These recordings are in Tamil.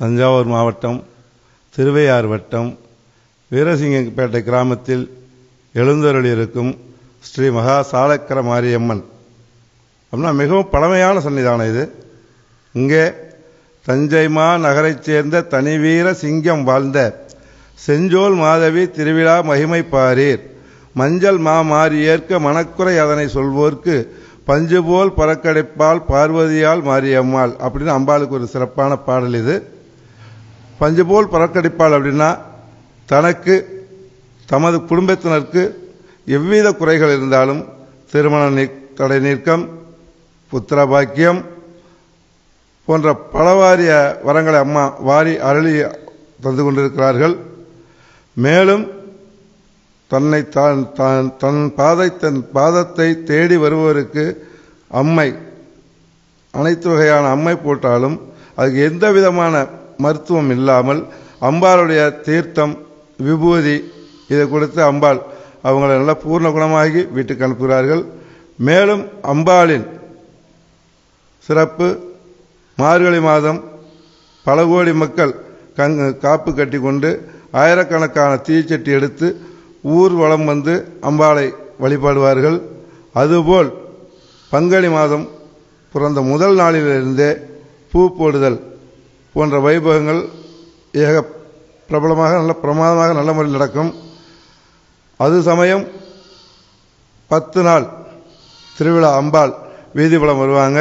தஞ்சாவூர் மாவட்டம் திருவையாறு வட்டம் வீரசிங்கப்பேட்டை கிராமத்தில் எழுந்தருளியிருக்கும் ஸ்ரீ மகா சாலக்கர மாரியம்மன் அப்படின்னா மிகவும் பழமையான சன்னிதானம் இது. இங்கே தஞ்சை நகரைச் சேர்ந்த தனிவீர சிங்கம் வாழ்ந்த செஞ்சோல் மாதவி திருவிழா மகிமை பாரீர், மஞ்சள் மாறி ஏற்க மனக்குறை அதனை சொல்வோர்க்கு பஞ்சு போல் பறக்கடைப்பால் பார்வதியால் மாரியம்மாள் அப்படின்னு அம்பாளுக்கு ஒரு சிறப்பான பாடல் இது. பஞ்சு போல் பறக்கடிப்பாள் அப்படின்னா தனக்கு தமது குடும்பத்தினருக்கு எவ்வித குறைகள் இருந்தாலும் திருமண தடை நீக்கம், புத்திர பாக்கியம் போன்ற பலவாரிய வரங்களை அம்மா வாரி அருளி தந்து கொண்டிருக்கிறார்கள். மேலும் தன் பாதத்தை தேடி வருபவருக்கு அம்மை அனைத்து வகையான அம்மை போட்டாலும் அதுக்கு எந்த விதமான மருத்துவம் இல்லாமல் அம்பாளுடைய தீர்த்தம் விபூதி இதை கொடுத்து அம்பாள் அவங்களை நல்லா பூர்ண குணமாகி வீட்டுக்கு அனுப்புகிறார்கள். மேலும் அம்பாளின் சிறப்பு மார்கழி மாதம் பல கோடி மக்கள் காப்பு கட்டி கொண்டு ஆயிரக்கணக்கான தீச்சட்டி எடுத்து ஊர் வளம் வந்து அம்பாளை வழிபாடுவார்கள். அதுபோல் பங்குனி மாதம் பிறந்த முதல் நாளிலிருந்தே பூ போடுதல் போன்ற வைபவங்கள் ஏக பிரபலமாக நல்ல பிரமாதமாக நல்ல முறையில் நடக்கும். அது சமயம் 10 நாள் திருவிழா அம்பாள் வீதிபலம் வருவாங்க.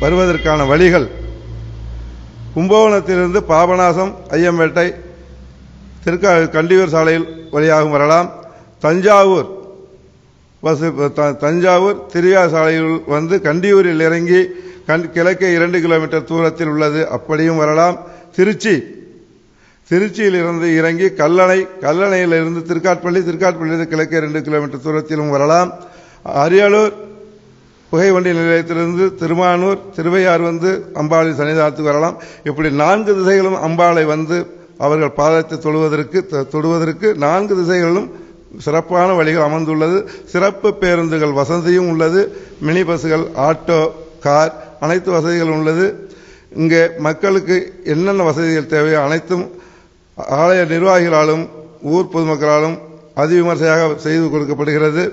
வருவதற்கான வழிகள் கும்பகோணத்திலிருந்து பாபநாசம், ஐயம்பேட்டை, கண்டியூர் சாலையில் வழியாகவும் வரலாம். தஞ்சாவூர் திருவிழா சாலையில் வந்து கண்டியூரில் இறங்கி கிழக்கே 2 கிலோமீட்டர் தூரத்தில் உள்ளது, அப்படியும் வரலாம். திருச்சியில் இருந்து இறங்கி கல்லணையிலிருந்து திருக்காட்பள்ளியிலிருந்து கிழக்கே 2 கிலோமீட்டர் தூரத்திலும் வரலாம். அரியலூர் புகைவண்டி நிலையத்திலிருந்து திருமானூர், திருவையாறு வந்து அம்பாளின் சன்னிதானத்துக்கு வரலாம். இப்படி 4 திசைகளும் அம்பாளை வந்து அவர்கள் பாதத்தை தொடுவதற்கு 4 திசைகளிலும் சிறப்பான வழிகள் அமர்ந்துள்ளது. சிறப்பு பேருந்துகள் வசதியும் உள்ளது. மினி பஸ்கள், ஆட்டோ, கார் அனைத்து வசதிகளும் உள்ளது. இங்கே மக்களுக்கு என்னென்ன வசதிகள் தேவையோ அனைத்தும் ஆலய நிர்வாகிகளாலும் ஊர் பொதுமக்களாலும் அதிவிமர்சையாக செய்து கொடுக்கப்படுகிறது.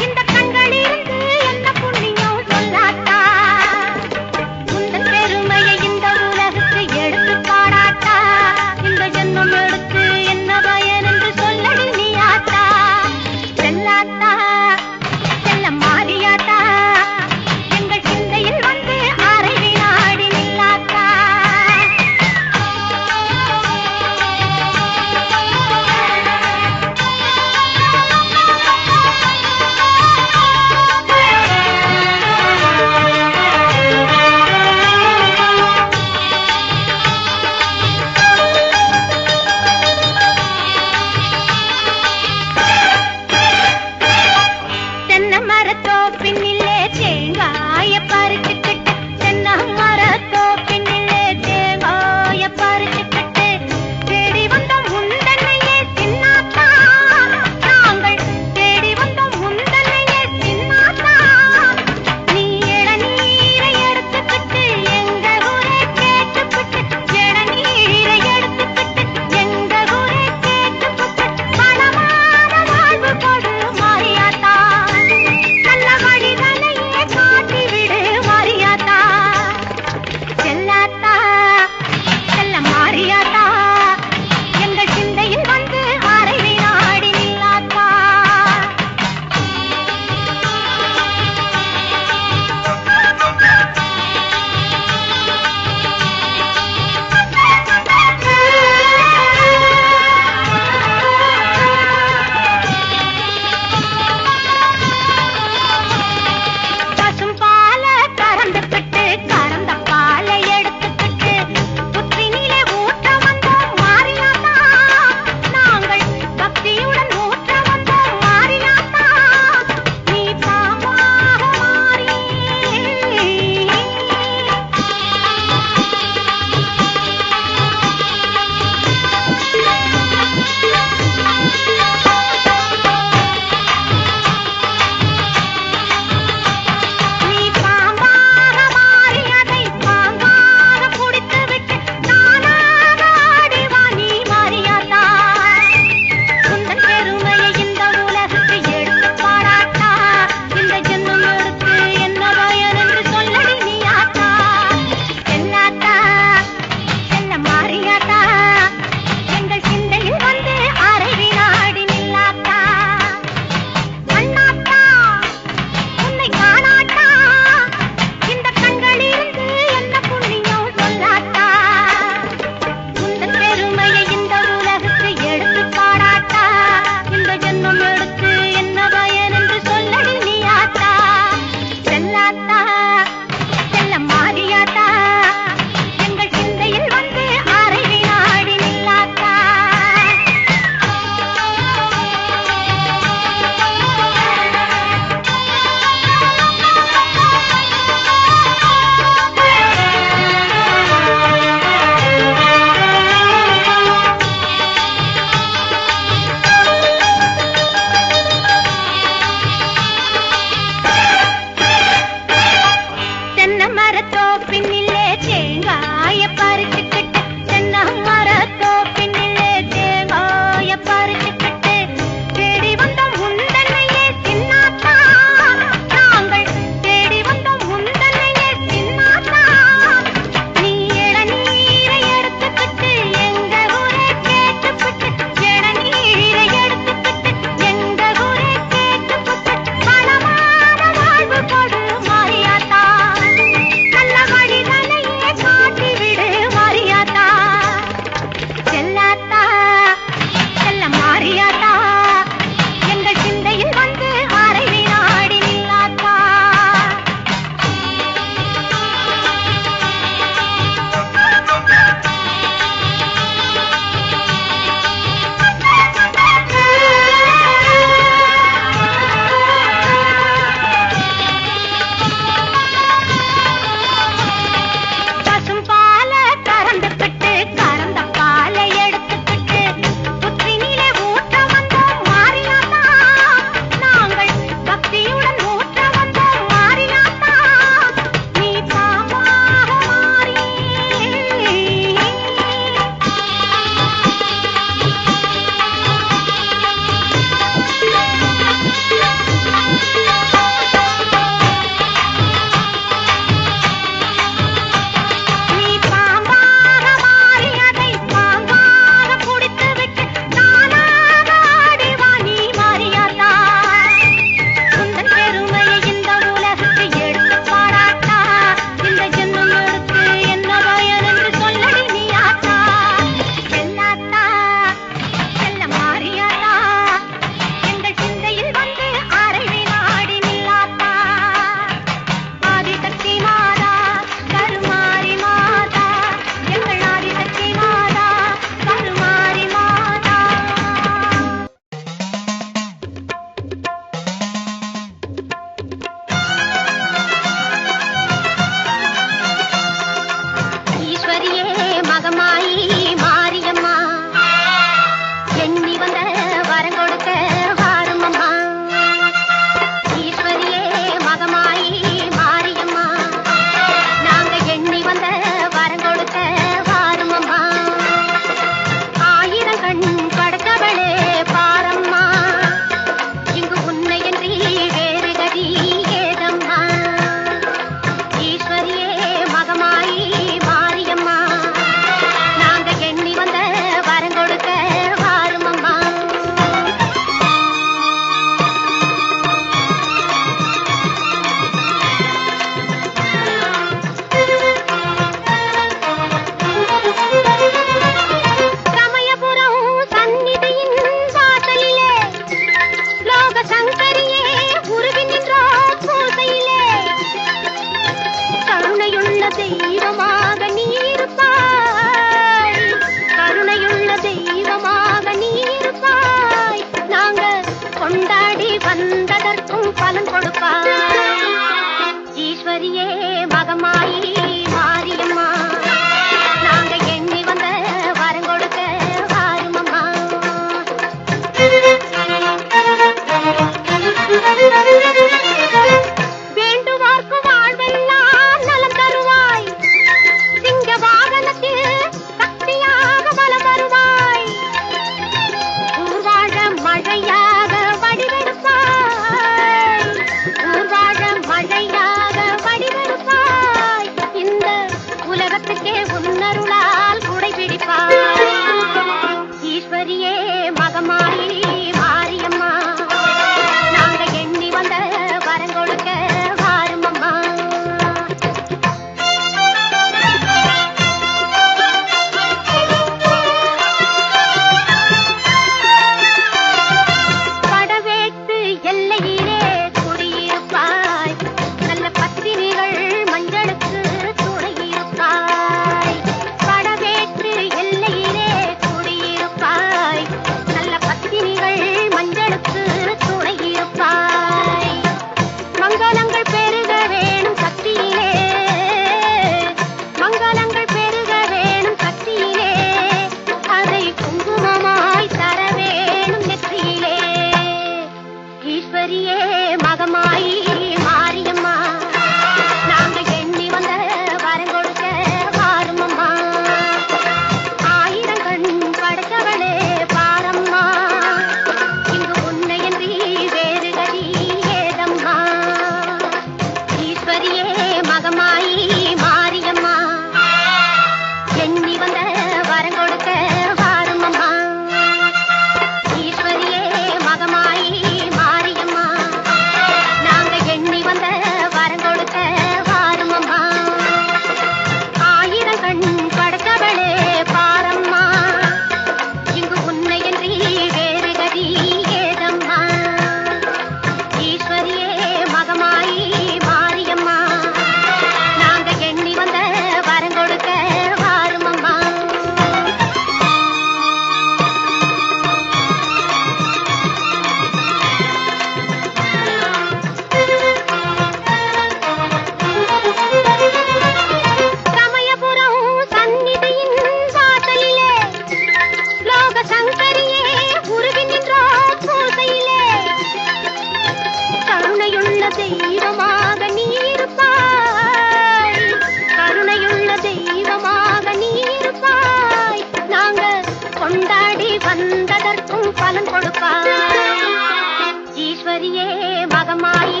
ஈஸ்வரியே மகமாயி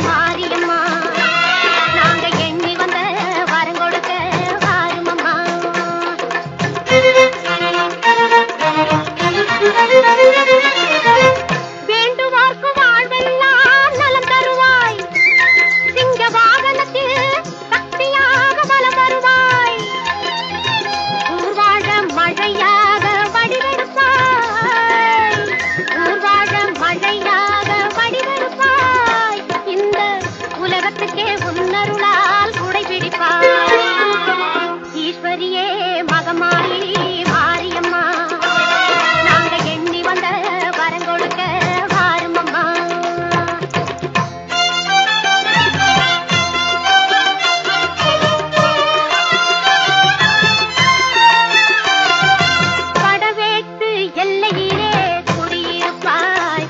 மாரியம்மா நாங்க எண்ணி வந்த வரம் கொடுக்க வாருமம்மா. வேண்டுவார்க்கு வாழ்வெல்லாம் நலம் தருவாய் சிங்க வாகனத்தில் சக்தியாக பலம் வருவாய் ஊர்வாழ மழையாக வடிவெடுப்பாய் ஊர்வாழ மழையாக வடிவெடுப்பாய் இந்த உலகத்துக்கே உன்னருளால் குடை பிடிப்பாய் ஈஸ்வரியே மகமாயி மாரியம்மா நாங்க எண்ணி வந்த வரம் கொடுக்க வாருமம்மா. படவேட்டு எல்லையிலே குடியிருப்பாய்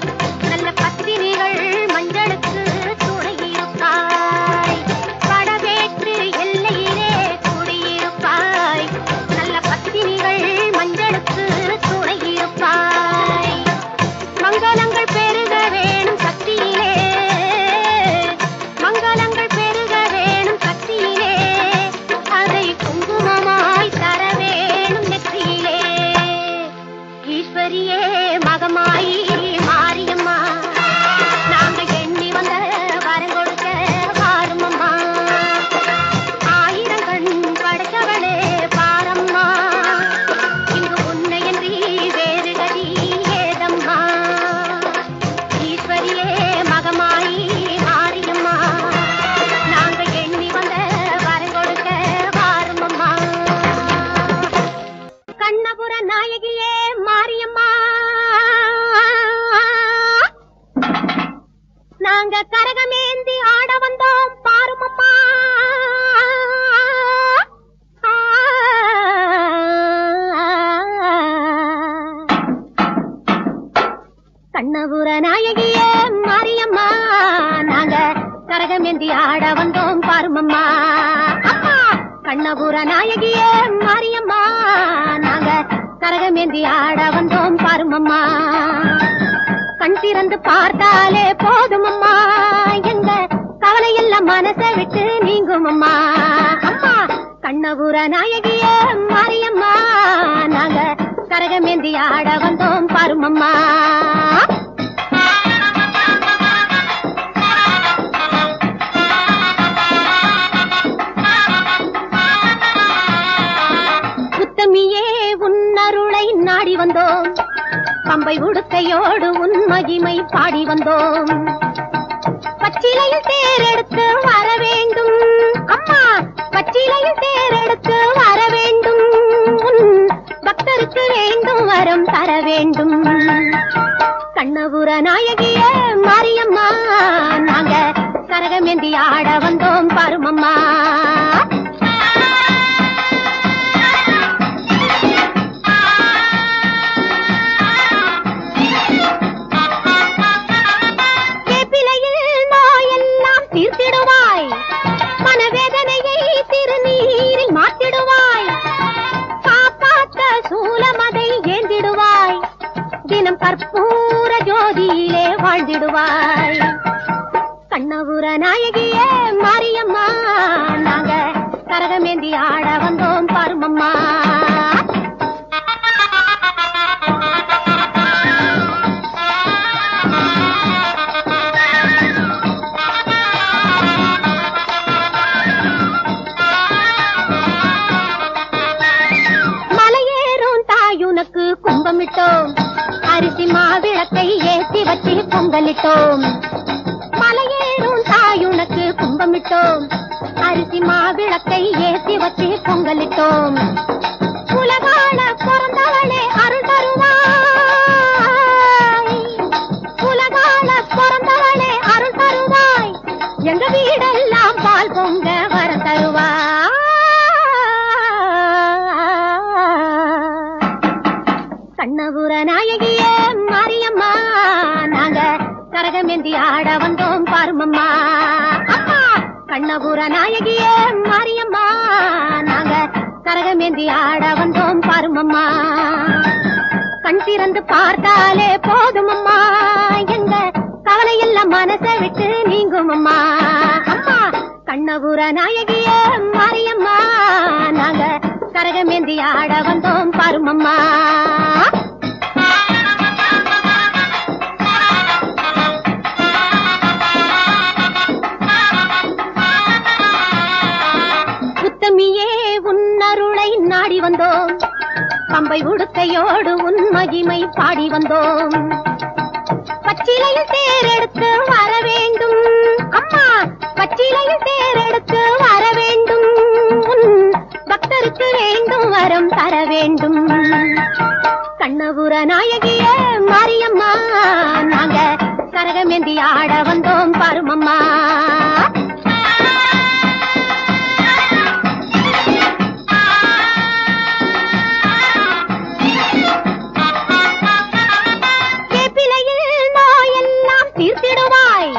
நல்ல பத்தினிகள் மஞ்சளுக்கு துணையிருப்பாய் படவேட்டு எல்லையிலே குடியிருப்பாய் நல்ல பத்தினிகள் மஞ்சளுக்கு துணையிருப்பாய் மங்களங்கள் பெருக வேணும் சக்தியிலே மங்களங்கள் பெருக வேணும் சக்தியிலே அதை குங்குமமாய் தர வேணும் நெற்றியிலே ஈஸ்வரியே மகமாயி மாரியம்மா நாங்க எண்ணி வந்த வரம் கொடுக்க வாருமம்மா. ஆயிரம் கண் படைத்தவளே பாரம்மா இங்கு உன்னையன்றி வேறு கதி ஏதம்மா ஈஸ்வரியே மகமாயி மாரியம்மா நாங்க எண்ணி வந்த வரம் கொடுக்க வாருமம்மா. கண்ணபுர நாயகியே மாரியம்மா நாங்க கரகமேந்தி ஆட வந்தோம் பாருமம்மா. கண்ணபுர நாயகியே மாரியம்மா நாங்க கரகமேந்தி ஆட வந்தோம் பாருமம்மா. அம்மா கண்ணபுர நாயகியே மாரியம்மா நாங்க கரகமேந்தி ஆட வந்தோம் பாருமம்மா. கண் திறந்து பார்த்தாலே போதுமம்மா எங்க கவலையெல்லாம் மனசை விட்டு நீங்குமம்மா. அம்மா கண்ணபுர நாயகியே மாரியம்மா நாங்க கரகமேந்தி ஆட வந்தோம் பாருமம்மா. உத்தமியே உன்னருளை நாடி வந்தோம் பம்பை உடுக்கையோடு உன் மகிமை பாடி வந்தோம் பச்சிலையில் தேரெடுத்து வர வேண்டும் அம்மா பச்சிலையில் தேரெடுத்து வர வேண்டும் உன் பக்தருக்கு வேண்டும் வரம் தர வேண்டும். கண்ணபுர நாயகியே மாரியம்மா நாங்க கரகமேந்தி ஆட வந்தோம் பாருமம்மா. தீர்த்திடுவாய் மனவேதனையை திருநீரில் மாற்றிடுவாய் காப்பாற்ற சூலமதை ஏந்திடுவாய் தினம் கற்பூர ஜோதியிலே வாழ்ந்திடுவாய். கண்ணபுர நாயகியே மாரியம்மா நாங்க கரகமேந்தி ஆட வந்தோம் பாருமம்மா. கும்பமிட்டோம் அரிசி மாவிளக்கை ஏற்றி வச்சு பொங்கலிட்டோம் மலையேறும் தாயுனக்கு கும்பமிட்டோம் அரிசி மாவிளக்கை ஏற்றி வச்சு பொங்கலிட்டோம். உலகால பிறந்தவளே அருள் தருவாய் உலகால பிறந்தவளே அருள் தருவாய் எங்க வீடெல்லாம் பால் பொங்க வர தருவாய். கண்ணபுர நாயகியே மாரியம்மா நாங்க கரகமேந்தி ஆட வந்தோம் பாருமம்மா. அம்மா கண்ணபுர நாயகியே மாரியம்மா நாங்க கரகமேந்தி ஆட வந்தோம் பாருமம்மா. கண் திறந்து பார்த்தாலே போதுமம்மா எங்க கவலையெல்லாம் மனசை விட்டு நீங்கும் அம்மா. அம்மா கண்ணபுர நாயகிய மாரியம்மா, நாங்க கரகமேந்தி ஆட வந்தோம் பாருமம்மா. உத்தமியே உன்னருளை நாடி வந்தோம், பம்பை உடுக்கையோடு உன் மகிமை பாடி வந்தோம். பச்சிலையில் தேரெடுத்து வர வேண்டும் அம்மா, பச்சிலையில் தேரெடுத்து வர வேண்டும். பக்தருக்கு வேண்டும் வரம் தர வேண்டும். கண்ணபுர நாயகிய மாரியம்மா, நாங்க கரகமேந்தி ஆட வந்தோம் பாருமம்மா. தீர்த்திடுவாய்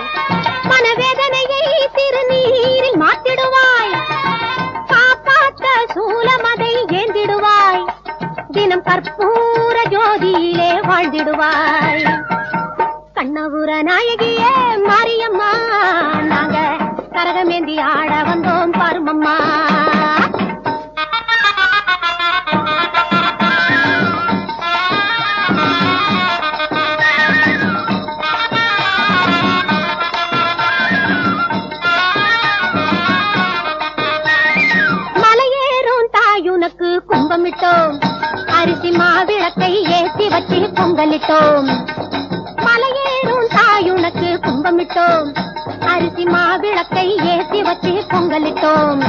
மனவேதனையை திருநீரில் மாற்றிடுவாய், காப்பாற்ற சூலமதை ஏந்திடுவாய், தினம் கற்பூர ஜோதியிலே வாழ்ந்திடுவாய். கண்ணபுர நாயகிய மாரியம்மா, நாங்க கரகமேந்தி ஆட வந்தோம் பாருமம்மா. கும்பமிட்டோம், அரிசி மாவிளக்கை ஏற்றி வச்சு பொங்கலிட்டோம். மலையேறும் தாயுனக்கு கும்பமிட்டோம், அரிசி மாவிளக்கை ஏற்றி வச்சு பொங்கலிட்டோம்.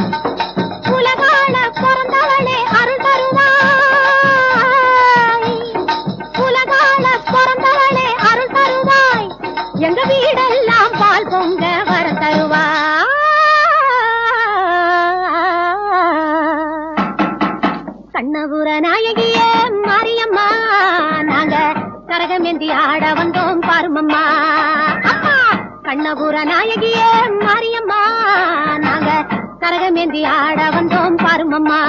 உலகால பிறந்தவளே அருள் தருவாய், உலகால பிறந்தவளே அருள் தருவாய், எங்க வீடெல்லாம் பால் பொங்க வர தருவாய். கண்ணபுர நாயகிய மாரியம்மா, நாங்க கரகமேந்தி ஆட வந்தோம் பாருமம்மா. அம்மா கண்ணபுர நாயகிய மாரியம்மா, நாங்க கரகமேந்தி ஆட வந்தோம் பாருமம்மா.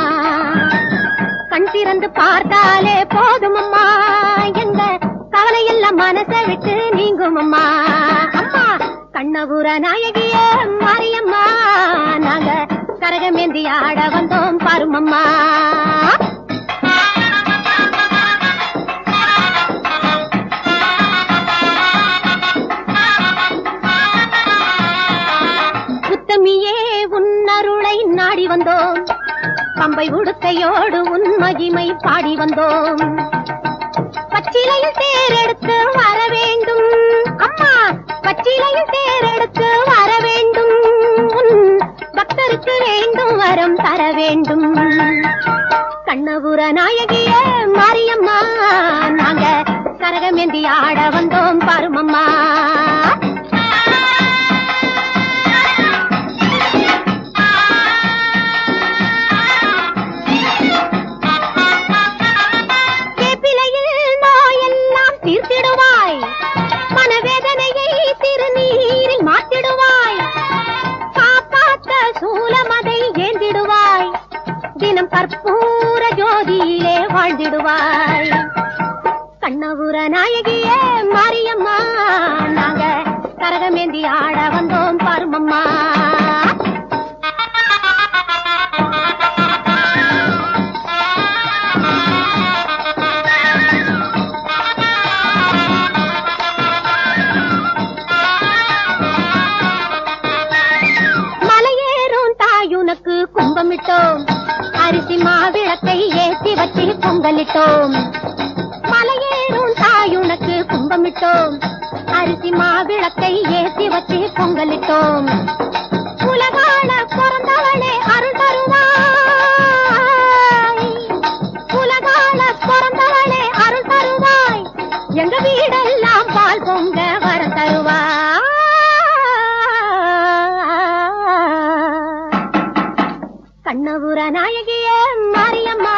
கண் திறந்து பார்த்தாலே போதுமம்மா, எங்க கவலையெல்லாம் மனசை விட்டு நீங்கும் அம்மா. அம்மா கண்ணபுர நாயகிய மாரியம்மா, நாங்க கரகமேந்தி ஆட வந்தோம் பாருமம்மா. உத்தமியே உன்னருளை நாடி வந்தோம், பம்பை உடுக்கையோடு உன் மகிமை பாடி வந்தோம். பச்சிலையில் தேரெடுத்து வர வேண்டும் அம்மா, பச்சிலையில் தேரெடுத்து வர வேண்டும். பக்தருக்கு வேண்டும் வரம் தர வேண்டும். கண்ணபுர நாயகிய மாரியம்மா, நாங்க கரகமேந்தி ஆட வந்தோம் பாருமம்மா. தீர்த்திடுவாய் மனவேதனையை திருநீரில் மாற்றிடுவாய், காப்பாற்ற சூலமதை ஏந்திடுவாய், தினம் கற்பூர ஜோதியிலே வாழ்ந்திடுவாய். கண்ணபுர நாயகிய மாரியம்மா, நாங்க கரகமேந்தி ஆட வந்தோம் பாருமம்மா. கும்பமிட்டோம், அரிசி மாவிளக்கை ஏற்றி வச்சு பொங்கலிட்டோம். மலையேறும் தாயுனக்கு கும்பமிட்டோம், அரிசி மாவிளக்கை ஏற்றி வச்சு பொங்கலிட்டோம். உலகால பிறந்தவளே அருள் தருவாய், உலகால பிறந்தவளே அருள் தருவாய், எங்க வீடெல்லாம் பால் பொங்க வர தருவாய். கண்ணபுர நாயகிய மாரியம்மா,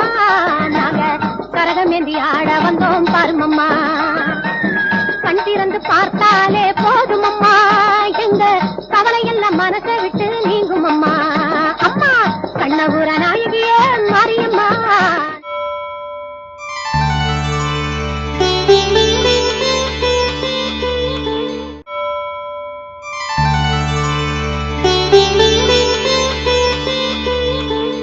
நாங்க கரகமேந்தி ஆட வந்தோம் பாருமம்மா. கண் திறந்து பார்த்தாலே போதுமம்மா, எங்க கவலையெல்லாம் மனசை விட்டு நீங்கும் அம்மா. அம்மா கண்ணபுர நாயகிய மாரியம்மா.